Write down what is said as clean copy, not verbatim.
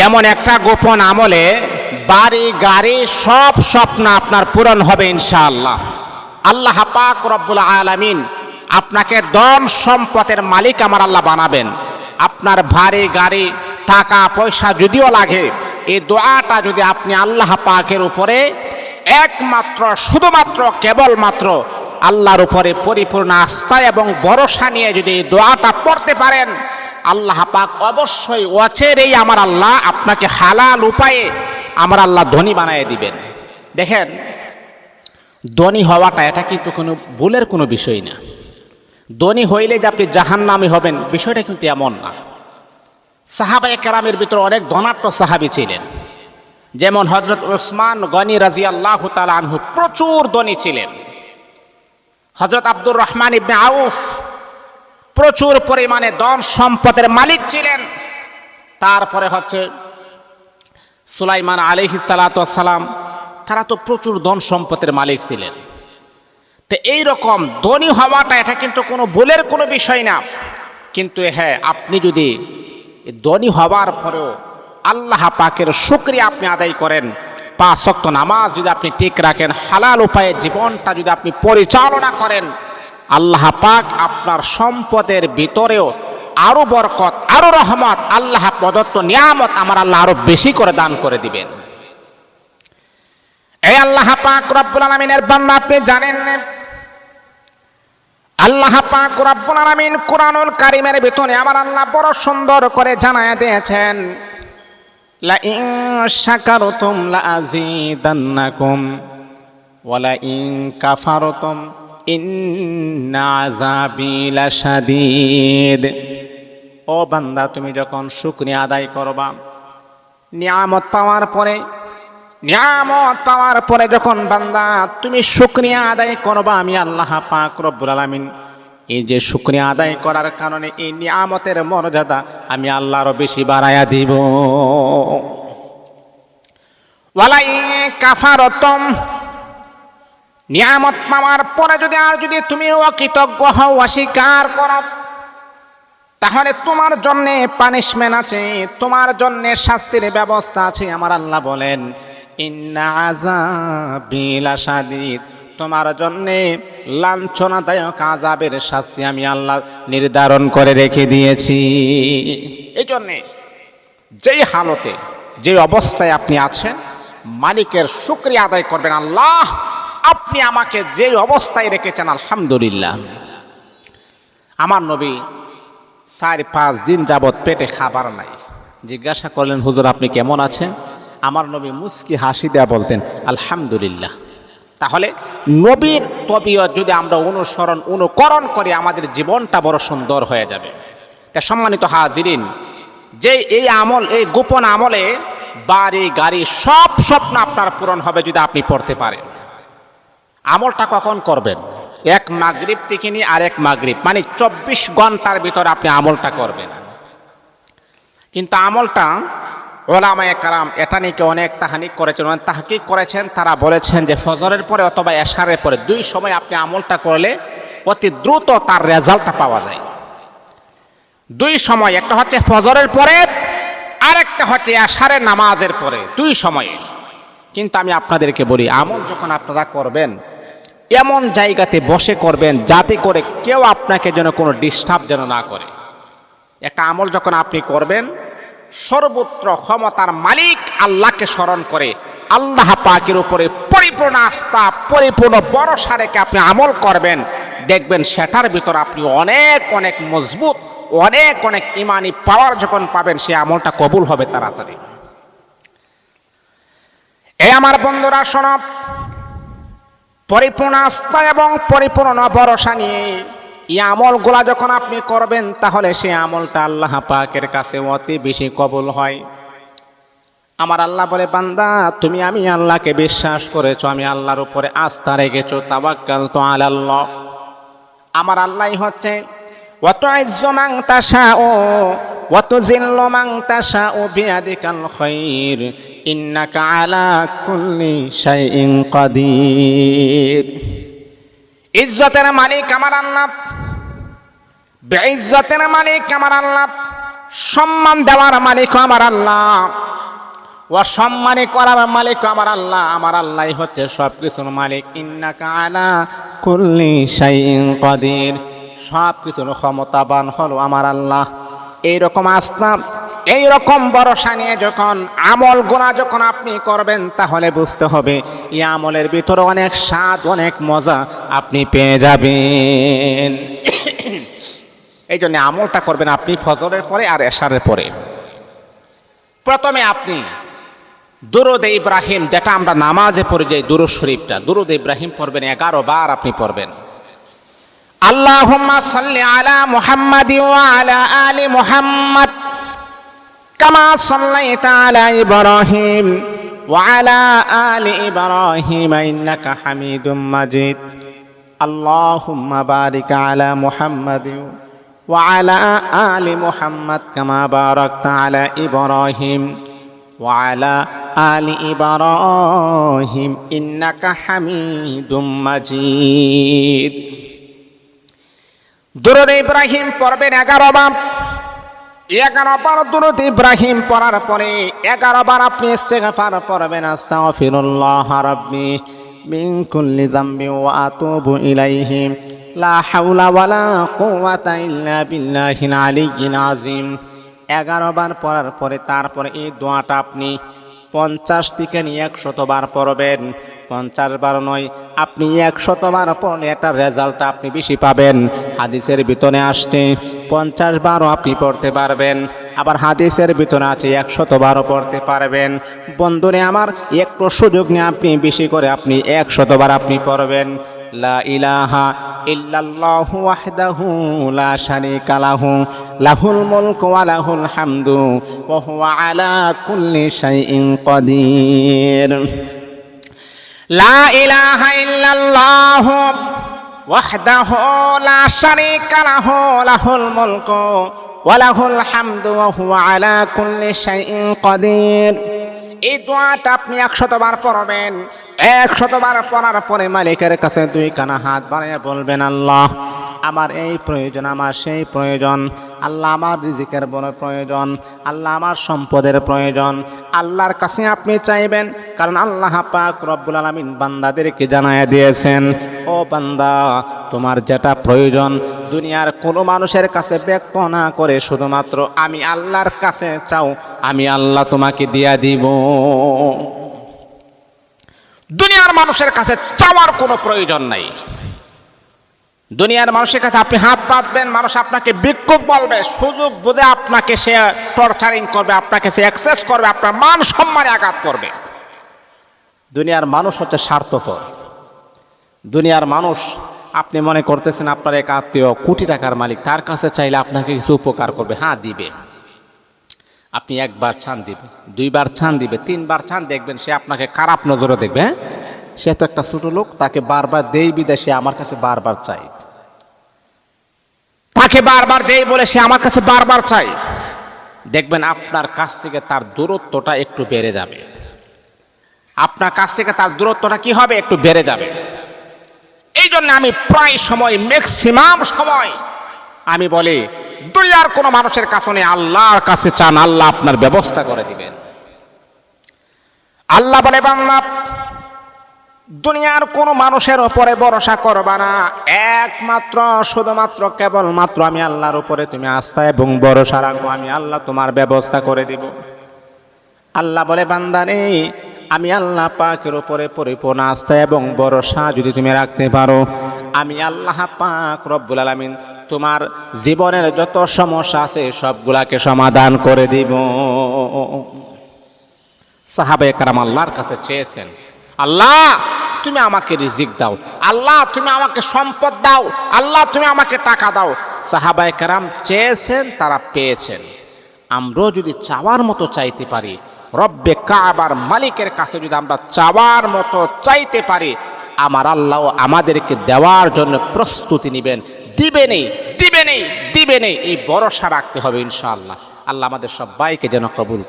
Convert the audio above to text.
এমন একটা গোপন আমলে বাড়ি গাড়ি সব স্বপ্ন আপনার পূরণ হবে ইনশাআল্লাহ। আল্লাহ পাক রব্বুল আলামিন আপনাকে ধন সম্পদের মালিক আমার আল্লাহ বানাবেন। আপনার বাড়ি গাড়ি টাকা পয়সা যদিও লাগে, এই দোয়াটা যদি আপনি আল্লাহ পাকের উপরে একমাত্র শুধুমাত্র কেবলমাত্র আল্লাহর উপরে পরিপূর্ণ আস্থা এবং ভরসা নিয়ে যদি এই দোয়াটা পড়তে পারেন, আল্লাহ পাক অবশ্যই অচেরেই আমার আল্লাহ আপনাকে হালাল উপায়ে আমার আল্লাহ ধনী বানিয়ে দিবেন। দেখেন, ধনী হওয়াটা এটা কিন্তু কোনো ভুলের কোনো বিষয় না। ধনী হইলে যে আপনি জাহান্নামী হবেন বিষয়টা কিন্তু এমন না। সাহাবায়ে কেরামের ভিতরে অনেক ধনাঢ্য সাহাবী ছিলেন, যেমন হযরত উসমান গনি রাদিয়াল্লাহু তাআলা আনহু প্রচুর ধনী ছিলেন। হযরত আব্দুর রহমান ইবনে আউফ প্রচুর পরিমাণে ধন সম্পদের মালিক ছিলেন। তারপরে হচ্ছে সুলাইমান আলাইহিস সালাতু ওয়াস সালাম, তারা তো প্রচুর ধন সম্পদের মালিক ছিলেন। তো এইরকম ধনী হওয়াটা এটা কিন্তু কোনো ভুলের কোনো বিষয় না। কিন্তু হ্যাঁ, আপনি যদি ধনী হওয়ার পরেও আল্লাহ পাকের শুকরিয়া আপনি আদায় করেন, 5 ওয়াক্ত নামাজ যদি আপনি ঠিক রাখেন, হালাল উপায়ে জীবনটা যদি আপনি পরিচালনা করেন, আল্লাহ পাক আপনার সম্পদের ভিতরেও আরো বরকত, আরো রহমত, আল্লাহ প্রদত্ত নিয়ামত আমার আল্লাহ আরো বেশি করে দান করে দিবেন। এই আল্লাহ পাক রব্বুল আলামিনের বান্দা, আপনি জানেন আল্লাহ পাক রব্বুল আলামিন কুরআনুল কারীমের ভিতরে আমার আল্লাহ বড় সুন্দর করে জানায়া দিয়েছেন, লা ইন শাকারতুম লা আযীদান্নাকুম ওয়া লা ইন কাফারতুম ইন্না আযাবি লাশাদীদ। ও বান্দা, তুমি যখন শুকরিয়া আদায় করবা, নিয়ামত পাওয়ার পরে যখন বান্দা তুমি শুকরিয়া আদায় করবা, আমি আল্লাহ পাক রব্বুল আলামিন এই যে শুকরিয়া আদায় করার কারণে এই নিয়ামতের মর্যাদা আমি আল্লাহ আরো বেশি বাড়ায়া দিব। ওয়ালা ইন কাফারতুম, নিয়ামত পাওয়ার পরে যদি তুমি অকৃতজ্ঞ হও, অস্বীকার করো, তাহলে তোমার জন্য পানিশমেন্ট আছে, তোমার জন্য শাস্তির ব্যবস্থা আছে। আমার আল্লাহ বলেন, ইন্না আযাবি লাশাদীদ, তোমার জন্য লাঞ্ছনাদায়ক আযাবের শাস্তি আমি আল্লাহ নির্ধারণ করে রেখে দিয়েছি। এই জন্যে যেই হালতে, যে অবস্থায় আপনি আছেন, মালিকের শুকরিয়া আদায় করবেন। আল্লাহ, আপনি আমাকে যে অবস্থায় রেখেছেন আলহামদুলিল্লাহ। আমার নবী 4-5 দিন যাবৎ পেটে খাবার নাই। জিজ্ঞাসা করলেন, হুজুর আপনি কেমন আছেন? আমার নবী মুস্কি হাসি দেয়া বলতেন, আলহামদুলিল্লাহ। তাহলে নবীর তবিয়ত যদি আমরা অনুকরণ করি, আমাদের জীবনটা বড় সুন্দর হয়ে যাবে। তা সম্মানিত হাজিরিন, যে এই আমল, এই গোপন আমলে বাড়ি গাড়ি সব স্বপ্ন আপনার পূরণ হবে যদি আপনি পড়তে পারেন। আমলটা কখন করবেন? এক মাগরিব থেকে নিয়ে আরেক মাগরিব, মানে 24 ঘন্টার ভিতরে আপনি আমলটা করবেন। কিন্তু আমলটা ওলামায়ে কেরাম এটা নিয়ে অনেক তাহকিক করেছেন। তারা বলেছেন যে ফজরের পরে অথবা এশারের পরে 2 সময় আপনি আমলটা করলে অতি দ্রুত তার রেজাল্টটা পাওয়া যায়। 2 সময়, একটা হচ্ছে ফজরের পরে, আরেকটা হচ্ছে এশারের নামাজের পরে, 2 সময়ে। কিন্তু আমি আপনাদেরকে বলি, আমল যখন আপনারা করবেন এমন জায়গাতে বসে করবেন যাতে করে কেউ আপনাকে যেন কোনো ডিস্টার্ব যেন না করে। একটা আমল যখন আপনি করবেন, সর্বত্র ক্ষমতার মালিক আল্লাহকে স্মরণ করে আল্লাহ পাকের উপরে পরিপূর্ণ আস্থা, পরিপূর্ণ ভরসা রেখে আপনি আমল করবেন, দেখবেন সেটার ভিতর আপনি অনেক অনেক মজবুত, অনেক অনেক ইমানি পাওয়ার যখন পাবেন, সে আমলটা কবুল হবে তাড়াতাড়ি। এই আমার বন্ধুরা শোনো, পরিপূর্ণ আস্থা এবং পরিপূর্ণ ভরসা নিয়ে এই আমলগুলা যখন আপনি করবেন, তাহলে সেই আমলটা আল্লাহ পাকের কাছে অতি বেশি কবুল হয়। আমার আল্লাহ বলে, বান্দা তুমি আমি আল্লাহকে বিশ্বাস করেছো, আমি আল্লাহর উপরে আস্থা রেখেছো, তাওয়াক্কালতু আলাল্লাহ। আমার আল্লাহই হচ্ছে ওয়া তুইজ্জু মান তাশাউ ওয়া তুযিল্লু মান তাশাউ বিয়াদিকাল খায়র ইন্নাকা আলা কুল্লি শাইইন কাদির। ইজ্জতের মালিক আমার আল্লাহ, বেইজ্জতের মালিক আমার আল্লাহ, সম্মান দেওয়ার মালিক আমার আল্লাহ, অসম্মানী করার মালিক আমার আল্লাহ। আমার আল্লাহই হচ্ছে সবকিছুর মালিক। ইন্নাকা আলা কুল্লি শাইইন কাদির, সবকিছুর ক্ষমতাবান হলো আমার আল্লাহ। এইরকম আস্থা, এইরকম ভরসা নিয়ে যখন আমল গুনাহ যখন আপনি করবেন, তাহলে বুঝতে হবে এই আমলের ভিতরে অনেক স্বাদ, অনেক মজা আপনি পেয়ে যাবেন। এই জন্য আমলটা করবেন আপনি ফজরের পরে আর এশারের পরে। প্রথমে আপনি দুরুদ ইব্রাহিম, যেটা আমরা নামাজে পড়ে যাই, দুরুদ শরীফটা, দুরুদ ইব্রাহিম পড়বেন 11 বার আপনি পড়বেন। আল্লাহুম্মা সাল্লি আলা মুহাম্মাদ ওয়া আলা আলি মুহাম্মাদ কামা সাল্লাইতা আলা ইব্রাহিম ওয়া আলা আলি ইব্রাহিম ইন্নাকা হামিদুম মাজিদ। আল্লাহুম্মা বারিক আলা মুহাম্মাদ ওয়া আলা আলি মুহাম্মাদ কামা বারাকতা আলা ইব্রাহিম ওয়া আলা আলি ইব্রাহিম ইন্নাকা হামিদুম মাজিদ। দুরুদ ইব্রাহিম পড়বেন 11 বার। 11 বার দুরুদ ইব্রাহিম পড়ার পরে 11 বার আপনি ইস্তিগফার পড়বেন। আস্তাগফিরুল্লাহ রাব্বি মিন কুল্লি যামবি ওয়া আতুবু ইলাইহি লা হাওলা ওয়ালা কুওয়াতা ইল্লা বিল্লাহিল আলিয়্যিল আযীম। 11 বার পড়ার পরে তারপরে এই দোয়াটা আপনি 50 থেকে 100 বার পড়বেন। 50 বার নয়, আপনি 100 বার পড়লে একটা রেজাল্ট আপনি বেশি পাবেন। হাদিসের ভিতরে আসছে 50 বারও আপনি পড়তে পারবেন, আবার হাদিসের ভিতরে আছে 100 বারও পড়তে পারবেন। বন্ধুরে আমার, একটু সুযোগ নিয়ে আপনি বেশি করে আপনি 100 বার আপনি পড়বেন। লা ইলাহা ইল্লাল্লাহু ওয়াহদাহু লা শারীকা লাহু লাহুল মুলকু ওয়া লাহুল হামদু ওয়া হুয়া আলা কুল্লি শাইইন কাদির। লা ইলাহা ইল্লাল্লাহু ওয়াহদাহু লা শারীকা লাহু লাহুল মুলকু ওয়া লাহুল হামদু ওয়া হুয়া আলা কুল্লি শাইইন কাদির। এই দোয়াটা আপনি 100 বার পড়বেন। 100 বার পড়ার পরে মালিকের কাছে 2 কানা হাত বাড়িয়ে বলবেন, আল্লাহ আমার এই প্রয়োজন, আমার সেই প্রয়োজন, আল্লাহ আমার রিজিকের বড় প্রয়োজন, আল্লাহ আমার সম্পদের প্রয়োজন। আল্লাহর কাছে আপনি চাইবেন, কারণ আল্লাহ পাক রব্বুল আলামিন বান্দাদেরকে জানায় দিয়েছেন, ও বান্দা তোমার যেটা প্রয়োজন দুনিয়ার কোনো মানুষের কাছে ব্যক্ত না করে শুধুমাত্র আমি আল্লাহর কাছে চাও, আমি আল্লাহ তোমাকে দিয়া দিব। দুনিয়ার মানুষের কাছে চাওয়ার কোনো প্রয়োজন নাই। দুনিয়ার মানুষের কাছে আপনি হাত পাতবেন, মানুষ আপনাকে ভিক্ষুক বলবে, সুযোগ বুঝে আপনাকে সে টর্চারিং করবে, আপনাকে সে অ্যাক্সেস করবে, আপনার মান সম্মানে আঘাত করবে। দুনিয়ার মানুষ হচ্ছে স্বার্থপর। দুনিয়ার মানুষ, আপনি মনে করতেছেন আপনার এক আত্মীয় কোটি টাকার মালিক, তার কাছে চাইলে আপনাকে কিছু উপকার করবে, হ্যাঁ দিবে। আপনি 1 বার ছান দিবে, 2 বার ছান দিবে, 3 বার ছান, দেখবেন সে আপনাকে খারাপ নজরে দেখবে। হ্যাঁ, সে তো একটা ছোট লোক, তাকে বারবার দেই বিদেশে আমার কাছে বারবার চাই, তাকে বারবার দেই বলে সে আমার কাছে বারবার চাই। দেখবেন আপনার কাছ থেকে তার দূরত্বটা একটু বেড়ে যাবে। আপনার কাছ থেকে তার দূরত্বটা কি হবে? একটু বেড়ে যাবে। এই জন্য আমি প্রায় সময়, ম্যাক্সিমাম সময় আমি বলি, দুনিয়ার কোনো মানুষের কাছে নেই, আল্লাহর কাছে চান, আল্লাহ আপনার ব্যবস্থা করে দিবেন। আল্লাহ বলে, বান্দা দুনিয়ার কোনো মানুষের উপরে ভরসা করবা না, একমাত্র শুধুমাত্র কেবলমাত্র আমি আল্লাহর উপরে তুমি আস্থা এবং ভরসা রাখো, আমি আল্লাহ তোমার ব্যবস্থা করে দিব। আল্লাহ বলে, বান্দা রে, আমি আল্লাহ পাকের উপরে পরিপূর্ণ আস্থা এবং ভরসা যদি তুমি রাখতে পারো, আমি আল্লাহ পাক রব্বুল আলামিন তোমার জীবনের যত সমস্যা আছে সবগুলাকে সমাধান করে দিব। সাহাবায়ে কেরাম আল্লাহর কাছে চেয়েছেন, আল্লাহ তুমি আমাকে রিজিক দাও, আল্লাহ তুমি আমাকে সম্পদ দাও, আল্লাহ তুমি আমাকে টাকা দাও। সাহাবায়ে কেরাম চেয়েছেন, তারা পেয়েছেন। আমরাও যদি চাওয়ার মতো চাইতে পারি, রব্বে কাবার মালিকের কাছে যদি আমরা চাওয়ার মতো চাইতে পারি, আমার আল্লাহ আমাদেরকে দেওয়ার জন্য প্রস্তুতি নেবেন, দিবেনই দিবেনই দিবেনই, এই ভরসা রাখতে হবে ইনশাআল্লাহ। আল্লাহ আমাদের সবাইকে যেন কবুল